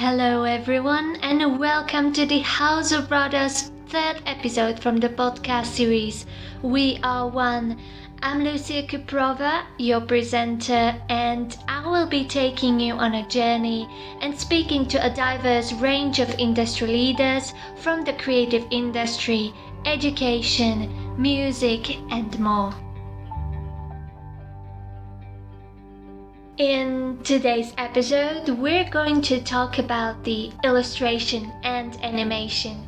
Hello, everyone, and welcome to the House of Brothers third episode from the podcast series WE-R1. I'm Lucia Kuprova, your presenter, and I will be taking you on a journey and speaking to a diverse range of industry leaders from the creative industry, education, music, and more. In today's episode, we're going to talk about the illustration and animation.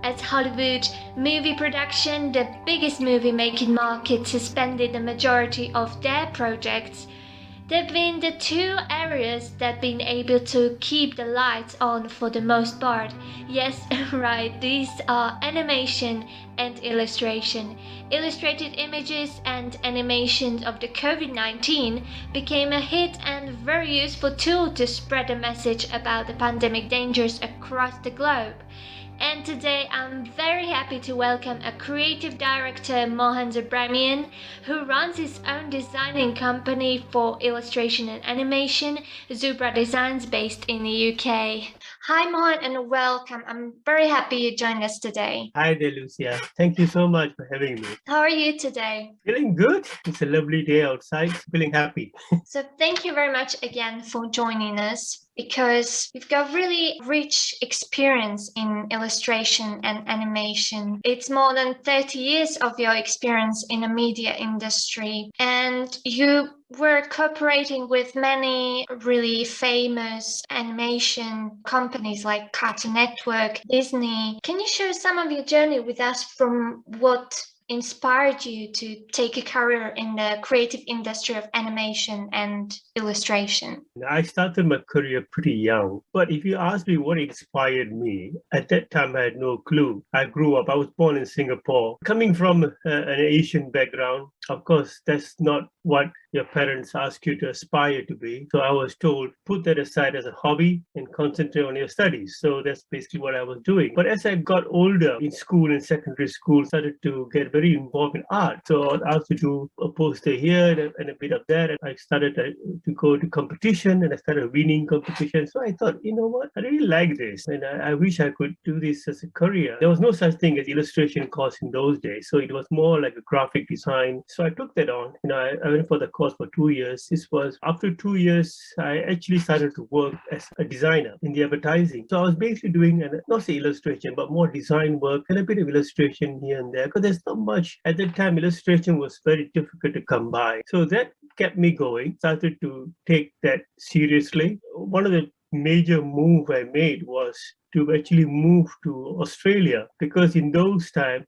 As Hollywood movie production, the biggest movie making market, suspended the majority of their projects, they've been the two areas that been able to keep the lights on for the most part. Yes, right, these are animation and illustration. Illustrated images and animations of the COVID-19 became a hit and very useful tool to spread a message about the pandemic dangers across the globe. And today I'm very happy to welcome a creative director, Mohan Subramaniam, who runs his own designing company for illustration and animation, Subra Designs, based in the UK. Hi Mohan and welcome. I'm very happy you joined us today. Hi there, Lucia. Thank you so much for having me. How are you today? Feeling good. It's a lovely day outside. Feeling happy. So thank you very much again for joining us, because you've got really rich experience in illustration and animation. It's more than 30 years of your experience in the media industry, and you were cooperating with many really famous animation companies like Cartoon Network, Disney. Can you share some of your journey with us from what inspired you to take a career in the creative industry of animation and illustration? I started my career pretty young, but if you ask me what inspired me, at that time I had no clue. I was born in Singapore. Coming from an Asian background, of course, that's not what your parents ask you to aspire to be. So I was told, put that aside as a hobby and concentrate on your studies. So that's basically what I was doing. But as I got older in school and secondary school, started to get very involved in art. So I was asked to do a poster here and a bit of that. And I started to go to competition and I started winning competitions. So I thought, you know what, I really like this. And I wish I could do this as a career. There was no such thing as illustration course in those days. So it was more like a graphic design. So I took that on. I went for the course for 2 years. This was after 2 years, I actually started to work as a designer in the advertising. So I was basically doing, not say illustration, but more design work and a bit of illustration here and there, because there's not much. At that time, illustration was very difficult to come by. So that kept me going, started to take that seriously. One of the major move I made was to actually move to Australia, because in those times,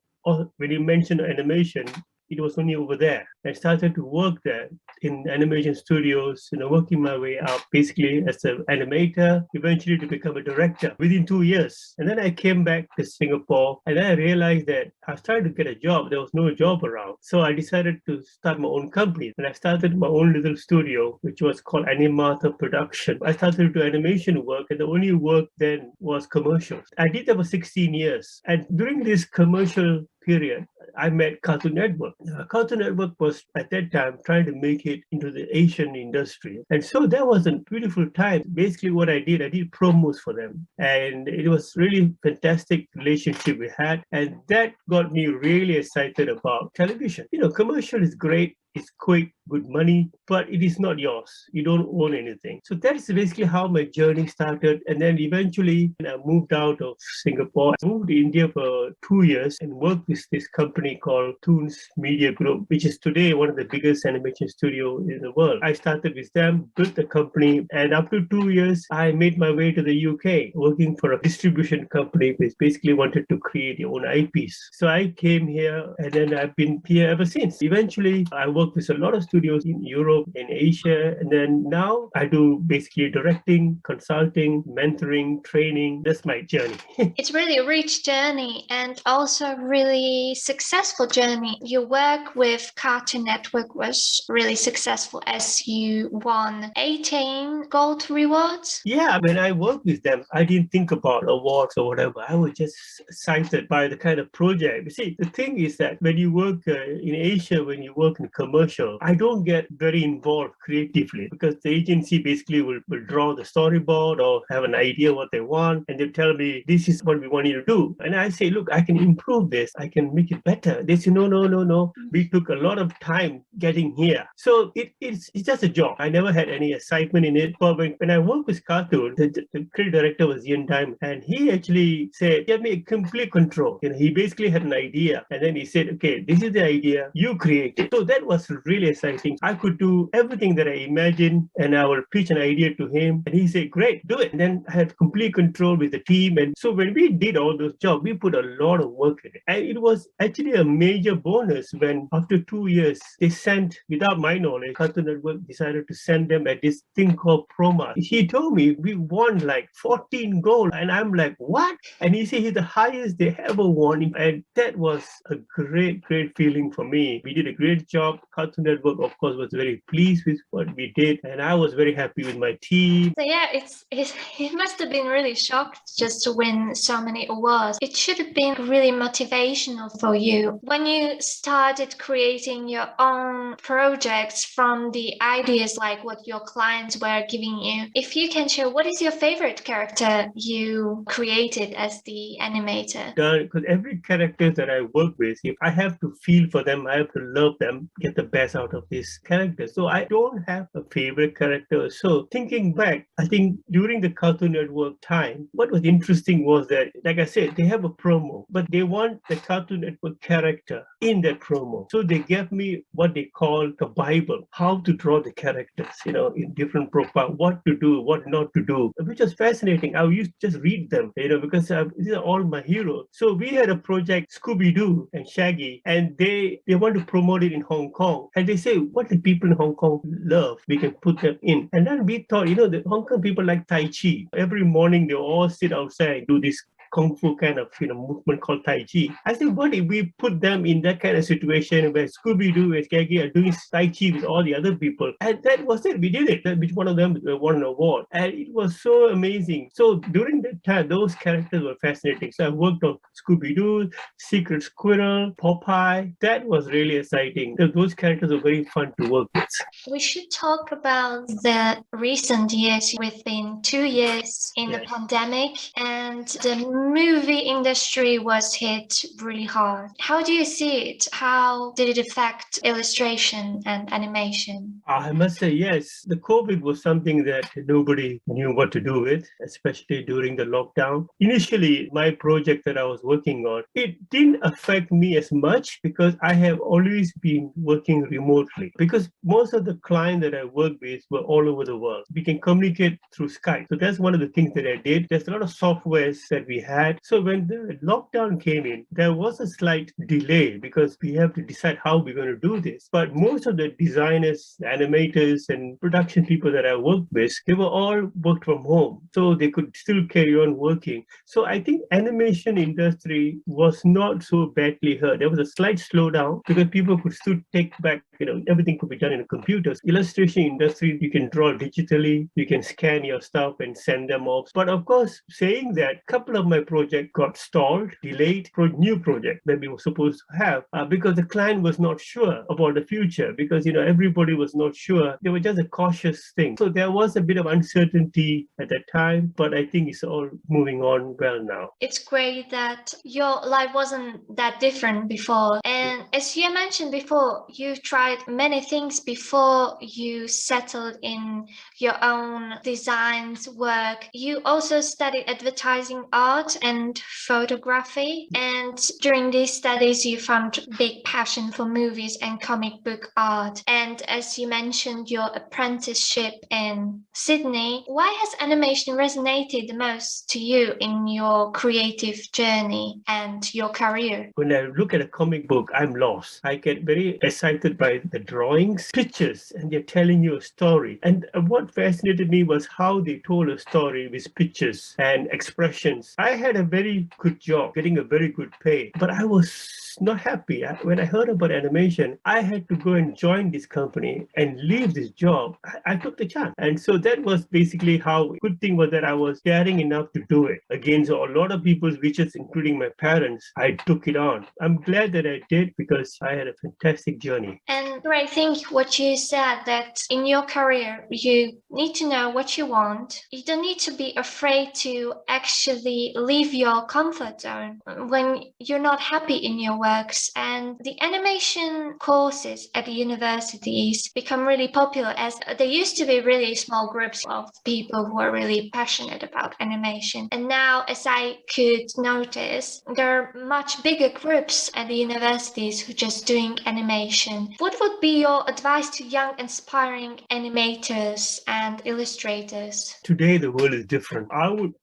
when you mention animation, it was only over there. I started to work there in animation studios, working my way up basically as an animator, eventually to become a director within 2 years. And then I came back to Singapore and then I realized that I was trying to get a job. There was no job around. So I decided to start my own company. And I started my own little studio, which was called Animata Production. I started to do animation work, and the only work then was commercials. I did that for 16 years. And during this commercial period, I met Cartoon Network. Cartoon Network was at that time trying to make it into the Asian industry. And so that was a beautiful time. Basically what I did promos for them. And it was really fantastic relationship we had. And that got me really excited about television. Commercial is great. It's quick, good money, but it is not yours. You don't own anything. So that is basically how my journey started. And then eventually I moved out of Singapore. I moved to India for 2 years and worked with this company called Toonz Media Group, which is today one of the biggest animation studios in the world. I started with them, built the company, and after 2 years, I made my way to the UK, working for a distribution company which basically wanted to create their own IPs. So I came here and then I've been here ever since. Eventually, I worked with a lot of studios in Europe and Asia. And then now I do basically directing, consulting, mentoring, training. That's my journey. It's really a rich journey and also a really successful journey. Your work with Cartoon Network was really successful as you won 18 gold rewards. Yeah, when I worked with them, I didn't think about awards or whatever. I was just excited by the kind of project. You see, the thing is that when you work in Asia, when you work in commercial, commercial, I don't get very involved creatively because the agency basically will draw the storyboard or have an idea what they want, and they tell me, this is what we want you to do. And I say, look, I can improve this. I can make it better. They say, no, no, no, no. We took a lot of time getting here. So it's just a job. I never had any excitement in it. But when I worked with cartoon, the creative director was Ian Diamond, and he actually said, give me complete control. He basically had an idea, and then he said, okay, this is the idea, you create it. So that was really exciting. I could do everything that I imagined, and I will pitch an idea to him, and he said, great, do it. And then I had complete control with the team. And so when we did all those jobs, we put a lot of work in it. And it was actually a major bonus when after 2 years, they sent, without my knowledge, Cartoon Network decided to send them at this thing called Proma. He told me we won like 14 gold. And I'm like, what? And he said he's the highest they ever won. And that was a great, great feeling for me. We did a great job. Cartoon Network, of course, was very pleased with what we did. And I was very happy with my team. So yeah, it must have been really shocked just to win so many awards. It should have been really motivational for you when you started creating your own projects from the ideas like what your clients were giving you. If you can share, what is your favorite character you created as the animator? Because every character that I work with, if I have to feel for them, I have to love them, get the best out of this character. So I don't have a favorite character. So thinking back, I think during the Cartoon Network time, what was interesting was that, like I said, they have a promo, but they want the Cartoon Network character in that promo. So they gave me what they call the Bible, how to draw the characters, in different profile, what to do, what not to do, which was fascinating. I used to just read them, because these are all my heroes. So we had a project, Scooby-Doo and Shaggy, and they want to promote it in Hong Kong. And they say, what the people in Hong Kong love, we can put them in. And then we thought, the Hong Kong people like Tai Chi. Every morning they all sit outside and do this kung fu kind of movement called Tai Chi. I said, what if we put them in that kind of situation where Scooby-Doo and Shaggy are doing Tai Chi with all the other people? And that was it. We did it. Which one of them won an award. And it was so amazing. So during that time, those characters were fascinating. So I worked on Scooby-Doo, Secret Squirrel, Popeye. That was really exciting. Those characters were very fun to work with. We should talk about the recent years. Within 2 years in the pandemic, and the movie industry was hit really hard. How do you see it? How did it affect illustration and animation? I must say, yes, the COVID was something that nobody knew what to do with, especially during the lockdown. Initially, my project that I was working on, it didn't affect me as much because I have always been working remotely. Because most of the clients that I work with were all over the world. We can communicate through Skype. So that's one of the things that I did. There's a lot of softwares that we had. So when the lockdown came in, there was a slight delay because we have to decide how we're going to do this. But most of the designers, animators, and production people that I worked with, they were all worked from home. So they could still carry on working. So I think animation industry was not so badly hurt. There was a slight slowdown because people could still take back, everything could be done in a computer. Illustration industry, you can draw digitally, you can scan your stuff and send them off. But of course, saying that, a couple of my projects got stalled, delayed for new project that we were supposed to have because the client was not sure about the future because, everybody was not sure. They were just a cautious thing. So there was a bit of uncertainty at that time, but I think it's all moving on well now. It's great that your life wasn't that different before. And as you mentioned before, you tried many things before you settled in your own designs work. You also studied advertising art and photography. And during these studies, you found big passion for movies and comic book art. And as you mentioned, your apprenticeship in Sydney. Why has animation resonated the most to you in your creative journey and your career? When I look at a comic book, I'm lost. I get very excited by the drawings, pictures, and they're telling you a story. And what fascinated me was how they told a story with pictures and expressions. I had a very good job, getting a very good pay, but I was not happy. When I heard about animation, I had to go and join this company and leave this job. I took the chance. And so that was basically how, good thing was that I was daring enough to do it. Against a lot of people's wishes, including my parents, I took it on. I'm glad that I did because I had a fantastic journey. And And I think what you said, that in your career, you need to know what you want. You don't need to be afraid to actually leave your comfort zone when you're not happy in your works. And the animation courses at the universities become really popular, as there used to be really small groups of people who are really passionate about animation. And now, as I could notice, there are much bigger groups at the universities who are just doing animation. What would be your advice to young, aspiring animators and illustrators? Today, the world is different. I would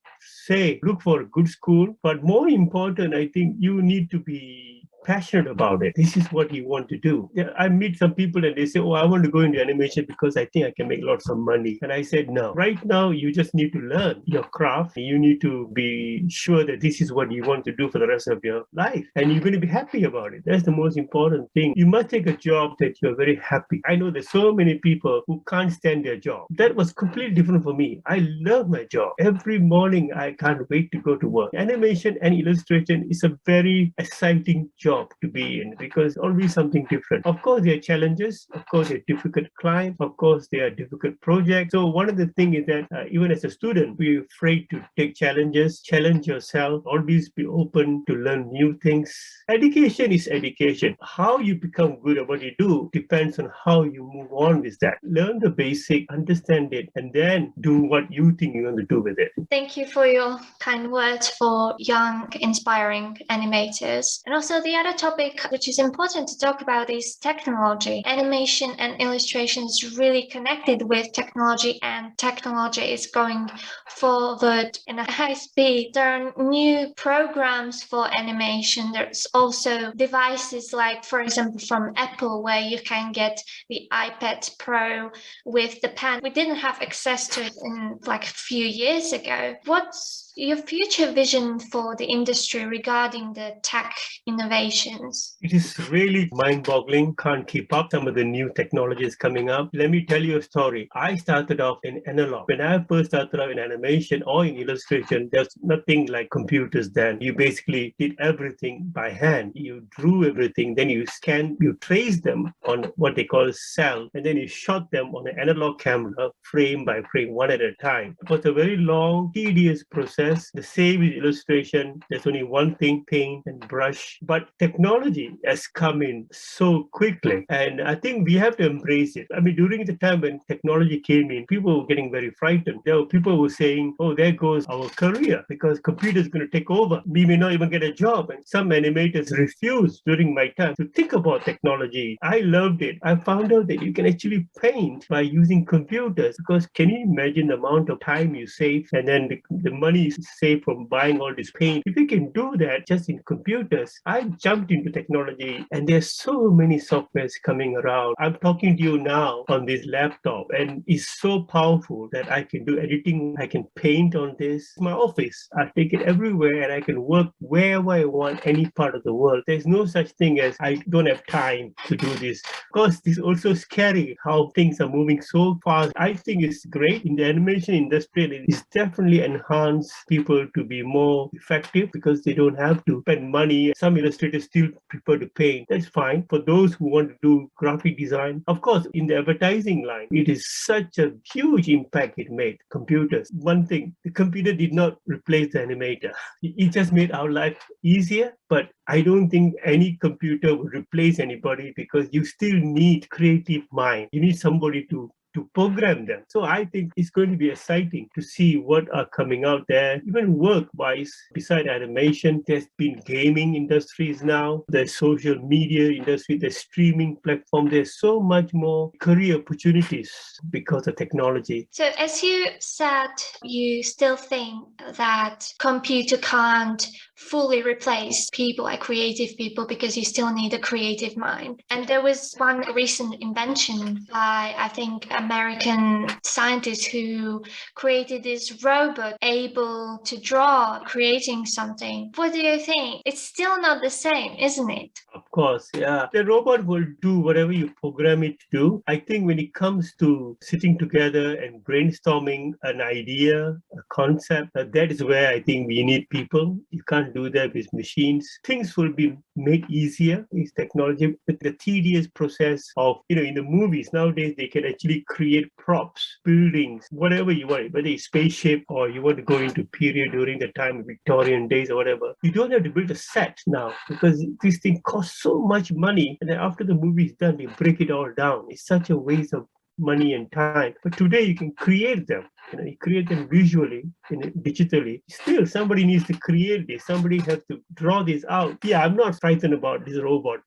say look for a good school, but more important, I think you need to be passionate about it. This is what you want to do. Yeah, I meet some people and they say, oh, I want to go into animation because I think I can make lots of money. And I said, no. Right now, you just need to learn your craft. You need to be sure that this is what you want to do for the rest of your life. And you're going to be happy about it. That's the most important thing. You must take a job that you're very happy. I know there's so many people who can't stand their job. That was completely different for me. I love my job. Every morning, I can't wait to go to work. Animation and illustration is a very exciting job to be in because always something different. Of course, there are challenges. Of course, there are difficult clients. Of course, there are difficult projects. So one of the things is that even as a student, we're afraid to take challenges, challenge yourself, always be open to learn new things. Education is education. How you become good at what you do depends on how you move on with that. Learn the basic, understand it, and then do what you think you want to do with it. Thank you for your kind words for young, inspiring animators. And also the other topic which is important to talk about is technology. Animation and illustration is really connected with technology, and technology is going forward in a high speed. There are new programs for animation. There's also devices like, for example, from Apple, where you can get the iPad Pro with the pen. We didn't have access to it in like a few years ago. What's your future vision for the industry regarding the tech innovations? It is really mind-boggling. Can't keep up some of the new technologies coming up. Let me tell you a story. I started off in analog. When I first started out in animation or in illustration, there's nothing like computers then. You basically did everything by hand. You drew everything, then you scanned, you traced them on what they call cell, and then you shot them on an analog camera, frame by frame, one at a time. It was a very long, tedious process. The same with illustration. There's only one thing, paint and brush. But technology has come in so quickly. And I think we have to embrace it. I mean, during the time when technology came in, people were getting very frightened. There were people who were saying, oh, there goes our career because computer is going to take over. We may not even get a job. And some animators refused during my time to think about technology. I loved it. I found out that you can actually paint by using computers because can you imagine the amount of time you save and then the money you save from buying all this paint? If you can do that just in computers, I jumped into technology and there's so many softwares coming around. I'm talking to you now on this laptop and it's so powerful that I can do editing. I can paint on this. My office, I take it everywhere and I can work wherever I want, any part of the world. There's no such thing as I don't have time to do this. Of course, it's also scary how things are moving so fast. I think it's great in the animation industry. It's definitely enhanced people to be more effective because they don't have to spend money. Some illustrators still prefer to paint. That's fine. For those who want to do graphic design, of course, in the advertising line, it is such a huge impact it made. Computers. One thing, the computer did not replace the animator. It just made our life easier, but I don't think any computer will replace anybody because you still need creative mind. You need somebody to program them. So I think it's going to be exciting to see what are coming out there. Even work-wise, beside animation, there's been gaming industries now, there's social media industry, there's streaming platform. There's so much more career opportunities because of technology. So as you said, you still think that computer can't fully replace people, like creative people, because you still need a creative mind. And there was one recent invention by, I think, American scientist who created this robot able to draw, creating something. What do you think? It's still not the same, isn't it? Of course, yeah. The robot will do whatever you program it to do. I think when it comes to sitting together and brainstorming an idea, a concept, that is where I think we need people. You can't do that with machines. Things will be made easier. Is technology, the tedious process of, in the movies nowadays, they can actually create props, buildings, whatever you want, whether it's spaceship or you want to go into period during the time of Victorian days or whatever. You don't have to build a set now because this thing costs so much money. And then after the movie is done, they break it all down. It's such a waste of money and time. But today you can create them. You create them visually, digitally. Still, somebody needs to create this. Somebody has to draw this out. Yeah, I'm not frightened about this robot.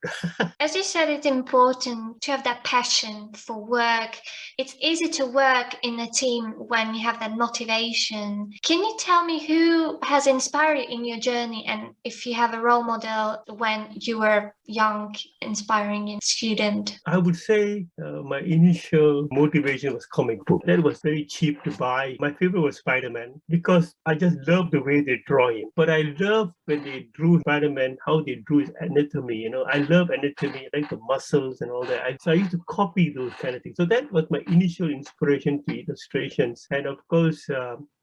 As you said, it's important to have that passion for work. It's easy to work in a team when you have that motivation. Can you tell me who has inspired you in your journey, and if you have a role model when you were young, inspiring student? I would say my initial motivation was comic book. That was very cheap to buy. My favorite was Spider-Man because I just love the way they draw him. But I love when they drew Spider-Man, how they drew his anatomy. I love anatomy, I like the muscles and all that. So I used to copy those kind of things. So that was my initial inspiration to illustrations. And of course,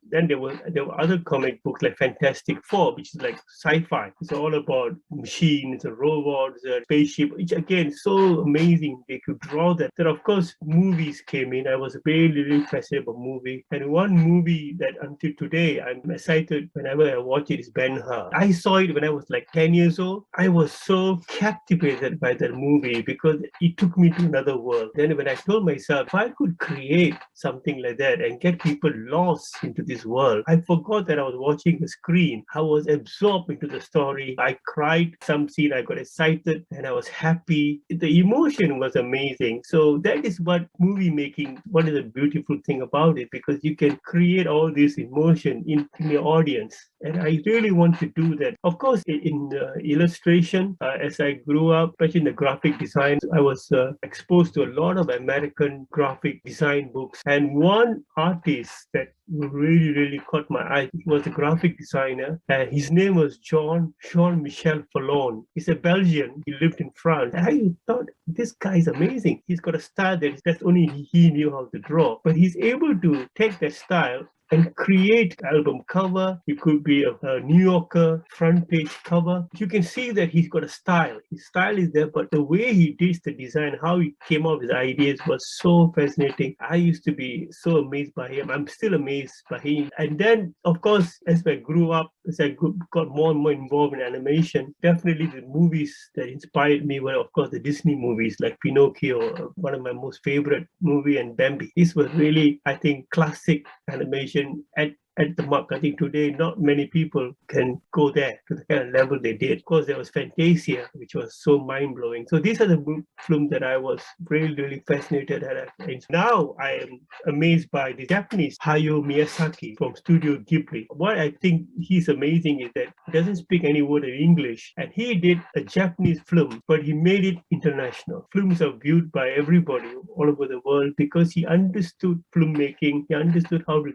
then there were other comic books like Fantastic Four, which is like sci-fi. It's all about machines and robots and spaceship, which again, so amazing. They could draw that. Then of course, movies came in. I was really fascinated about movie. And one movie that until today, I'm excited whenever I watch it is Ben-Hur. I saw it when I was like 10 years old. I was so captivated by that movie because it took me to another world. Then when I told myself, if I could create something like that and get people lost into this world, I forgot that I was watching the screen. I was absorbed into the story. I cried some scene, I got excited and I was happy. The emotion was amazing. So that is what movie making, what is the beautiful thing about it, because you can create all this emotion in your audience. And I really want to do that. Of course, in illustration, as I grew up, especially in the graphic design, I was exposed to a lot of American graphic design books. And one artist that really caught my eye was a graphic designer. His name was Jean-Michel Fallon. He's a Belgian. He lived in France. And I thought, this guy is amazing. He's got a style that's only he knew how to draw. But he's able to take that style and create album cover. It could be a New Yorker front page cover. You can see that he's got a style. His style is there, but the way he did the design, how he came up with ideas was so fascinating. I used to be so amazed by him. I'm still amazed by him. And then, of course, as I grew up, as I got more and more involved in animation, definitely the movies that inspired me were, of course, the Disney movies like Pinocchio, one of my most favorite movie, and Bambi. These were really, I think, classic animation at the mark. I think today not many people can go there to the kind of level they did. Of course, there was Fantasia, which was so mind-blowing. So these are the films that I was really fascinated at. And now I am amazed by the Japanese Hayao Miyazaki from Studio Ghibli. What I think he's amazing is that he doesn't speak any word in English, and he did a Japanese film, but he made it international. Films are viewed by everybody all over the world because he understood filmmaking. He understood how to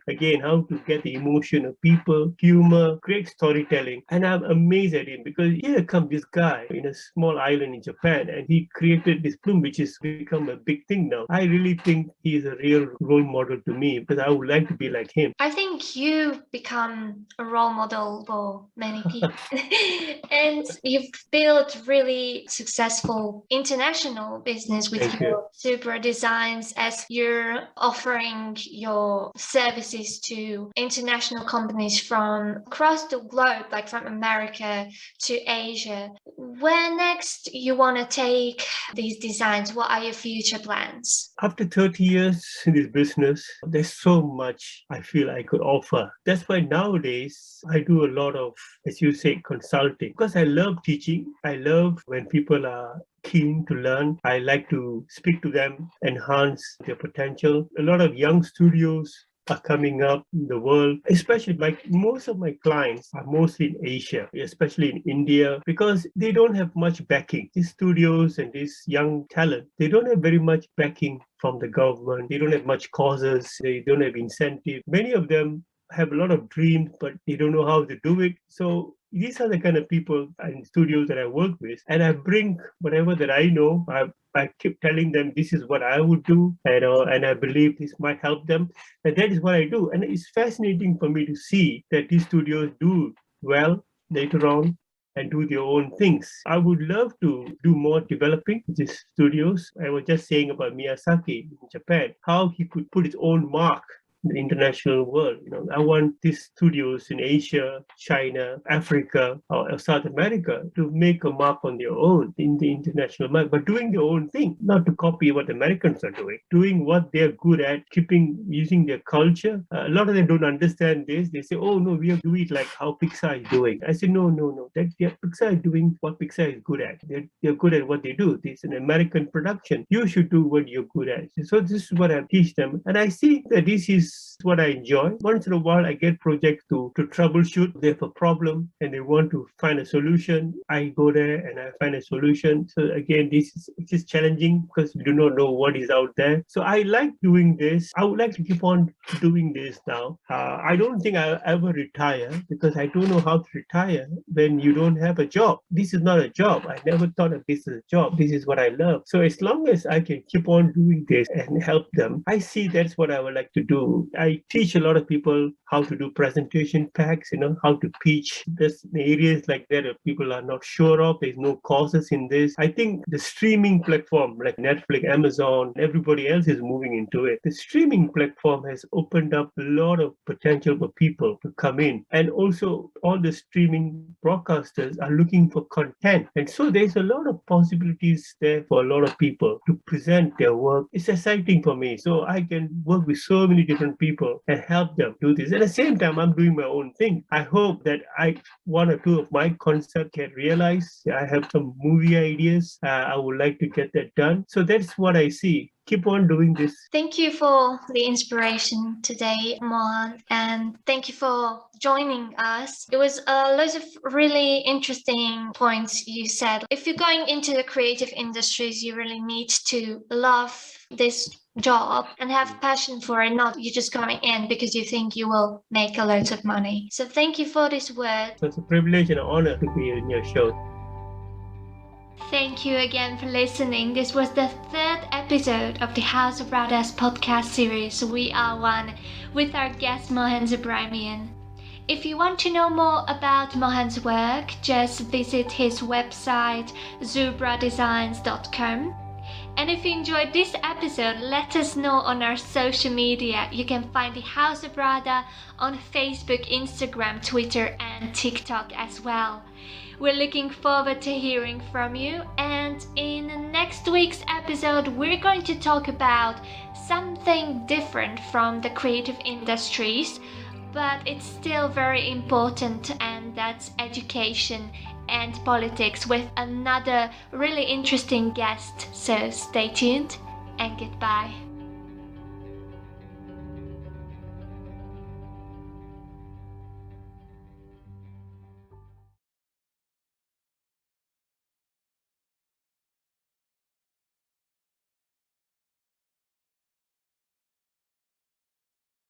get the emotion of people, humor, great storytelling. And I'm amazed at him because here comes this guy in a small island in Japan and he created this film which has become a big thing now. I really think he is a real role model to me because I would like to be like him. I think you've become a role model for many people. And you've built really successful international business with your Subra Designs, as you're offering your services to international companies from across the globe, like from America to Asia. Where next you want to take these designs? What are your future plans? After 30 years in this business, there's so much I feel I could offer. That's why nowadays I do a lot of, as you say, consulting, because I love teaching. I love when people are keen to learn. I like to speak to them, enhance their potential. A lot of young studios are coming up in the world, especially most of my clients are mostly in Asia, especially in India, because they don't have much backing. These studios and this young talent, they don't have very much backing from the government. They don't have much causes. They don't have incentive. Many of them have a lot of dreams, but they don't know how to do it. So these are the kind of people and studios that I work with, and I bring whatever that I know. I keep telling them this is what I would do, and I believe this might help them, and that is what I do. And it's fascinating for me to see that these studios do well later on. and do their own things. I would love to do more developing these studios. I was just saying about Miyazaki in Japan, how he could put his own mark the international world. I want these studios in Asia, China, Africa, or South America to make a mark on their own in the international market, but doing their own thing, not to copy what Americans are doing what they're good at, using their culture. A lot of them don't understand this. They say, oh no, we have to do it like how Pixar is doing. I say, no. Pixar is doing what Pixar is good at. They're good at what they do. This is an American production. You should do what you're good at. So this is what I teach them. And I see that this is what I enjoy. Once in a while, I get projects to troubleshoot. They have a problem and they want to find a solution. I go there and I find a solution. So again, this is challenging because you do not know what is out there. So I like doing this. I would like to keep on doing this now. I don't think I'll ever retire because I don't know how to retire when you don't have a job. This is not a job. I never thought of this as a job. This is what I love. So as long as I can keep on doing this and help them, I see that's what I would like to do. I teach a lot of people how to do presentation packs, how to pitch. There's areas like that people are not sure of. There's no courses in this. I think the streaming platform like Netflix, Amazon, everybody else is moving into it. The streaming platform has opened up a lot of potential for people to come in. And also all the streaming broadcasters are looking for content. And so there's a lot of possibilities there for a lot of people to present their work. It's exciting for me. So I can work with so many different people and help them do this. At the same time, I'm doing my own thing. I hope that one or two of my concepts get realized. I have some movie ideas. I would like to get that done. So that's what I see. Keep on doing this. Thank you for the inspiration today, Mohan, and thank you for joining us. It was loads of really interesting points you said. If you're going into the creative industries, you really need to love this job and have passion for it, not you just going in because you think you will make a lot of money. So thank you for this word. It's a privilege and an honor to be in your show. Thank you again for listening. This was the third episode of the House of Radha's podcast series, WE-R1, with our guest Mohan Subramaniam. If you want to know more about Mohan's work, just visit his website, subradesigns.com. And if you enjoyed this episode, let us know on our social media. You can find the House of Radha on Facebook, Instagram, Twitter, and TikTok as well. We're looking forward to hearing from you, and in next week's episode we're going to talk about something different from the creative industries, but it's still very important, and that's education and politics with another really interesting guest. So stay tuned and goodbye.